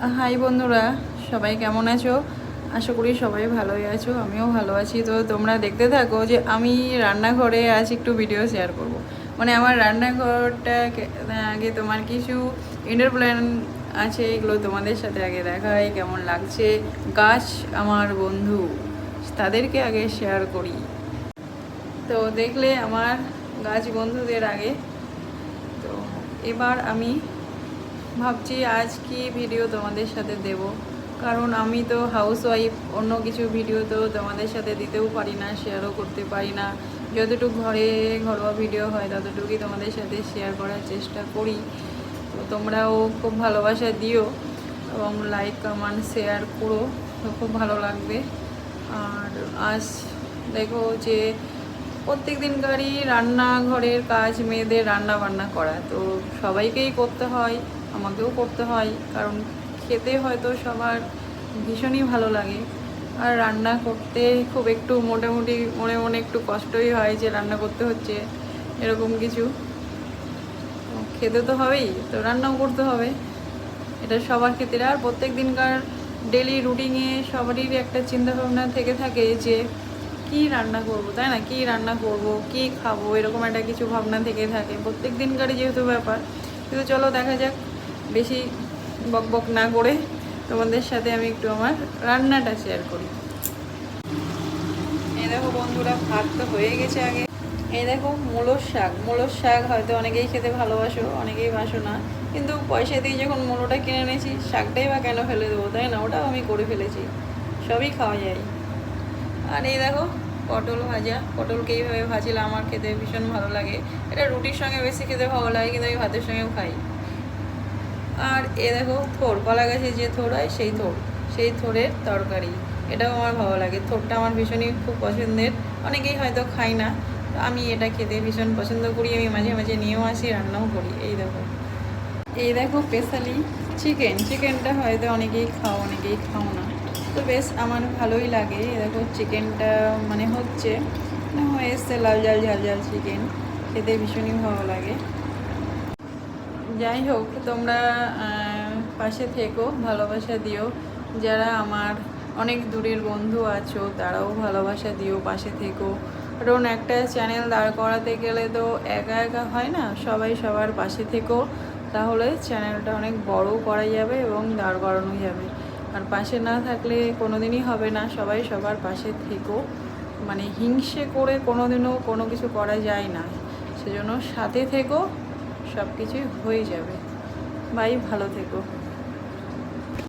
High বন্ধুরা, সবাই কেমন আছো? আশা করি সবাই ভালোই আছো, আমিও ভালো আছি। তো তোমরা দেখতে থাকো যে আমি রান্নাঘরে আজ একটু ভিডিও শেয়ার করব। মানে আমার রান্নাঘরটা আগে তোমার কিছু ইনডোর প্ল্যান আছে, এগুলো তোমাদের সাথে আগে দেখাই কেমন লাগছে। গাছ আমার বন্ধু, তাদেরকে আগে শেয়ার করি। তো দেখলে আমার গাছ বন্ধুদের আগে। তো এবার আমি ভাবছি আজ কি ভিডিও তোমাদের সাথে দেব, কারণ আমি তো হাউসওয়াইফ, অন্য কিছু ভিডিও তো তোমাদের সাথে দিতেও পারি না, শেয়ারও করতে পারি না। যতটুকু ঘরোয়া ভিডিও হয় ততটুকুই তোমাদের সাথে শেয়ার করার চেষ্টা করি। তো তোমরাও খুব ভালোবাসা দিও এবং লাইক কমেন্ট শেয়ার করো, তো খুব ভালো লাগবে। আর আজ দেখো যে প্রত্যেক দিনকারই রান্নাঘরের কাজ, মেয়েদের রান্না বান্না করা তো সবাইকেই করতে হয়, আমাকেও করতে হয়, কারণ খেতে হয়তো সবার ভীষণই ভালো লাগে। আর রান্না করতে খুব একটু মোটামুটি মনে মনে একটু কষ্টই হয় যে রান্না করতে হচ্ছে, এরকম কিছু। খেতে তো হবেই, তো রান্নাও করতে হবে, এটা সবার ক্ষেত্রে। আর প্রত্যেক দিনকার ডেলি রুটিনে সবারই একটা চিন্তাভাবনা থেকে থাকে যে কি রান্না করব, তাই না? কি রান্না করব, কি খাবো, এরকম একটা কিছু ভাবনা থেকে থাকে প্রত্যেক দিনকারই যেহেতু ব্যাপার। কিন্তু চলো দেখা যাক, বেশি বক বক না করে তোমাদের সাথে আমি একটু আমার রান্নাটা শেয়ার করি। এই দেখো বন্ধুরা, ভাত তো হয়ে গেছে আগে। এই দেখো মূলোর শাক হয়তো অনেকেই খেতে ভালোবাসো, অনেকেই বাসো না, কিন্তু পয়সা দিয়ে যখন মূলোটা কিনে এনেছি, শাকটাই বা কেন ফেলে দেবো, তাই না? ওটাও আমি করে ফেলেছি, সবই খাওয়া যায়। আর এই দেখো পটল ভাজা, পটলকে এইভাবে ভাজিলে আমার খেতে ভীষণ ভালো লাগে। এটা রুটির সঙ্গে বেশি খেতে ভালো লাগে, কিন্তু আমি ভাতের সঙ্গেও খাই। আর এ দেখো থোড়, কলা গাছে যে থোড় হয় সেই থোড়ের তরকারি, এটাও আমার ভালো লাগে। থোড়টা আমার ভীষণই খুব পছন্দের, অনেকেই হয়তো খাই না, তো আমি এটা খেতে ভীষণ পছন্দ করি। আমি মাঝে মাঝে নিয়েও আসি, রান্নাও করি। এই দেখো স্পেশালি চিকেনটা হয়তো অনেকেই খাও, অনেকেই খাও না, তো বেশ আমার ভালোই লাগে। এই দেখো চিকেনটা মানে হচ্ছে হয়ে এসছে, লাল ঝাল ঝাল ঝাল চিকেন, খেতে ভীষণই ভালো লাগে। যাই হোক, তোমরা পাশে থেকো, ভালোবাসা দিও। যারা আমার অনেক দূরের বন্ধু আছো তারাও ভালোবাসা দিও, পাশে থেকো। কারণ একটা চ্যানেল দাঁড় করাতে গেলে তো একা একা হয় না, সবাই সবার পাশে থেকো, তাহলে চ্যানেলটা অনেক বড় করা যাবে এবং দাঁড় করানো যাবে। আর পাশে না থাকলে কোনো দিনই হবে না। সবাই সবার পাশে থেকো, মানে হিংসে করে কোনো দিনও কোনো কিছু করা যায় না, সেজন্য সাথে থেকো, সব কিছুই হয়ে যাবে। ভাই ভালো থেকো।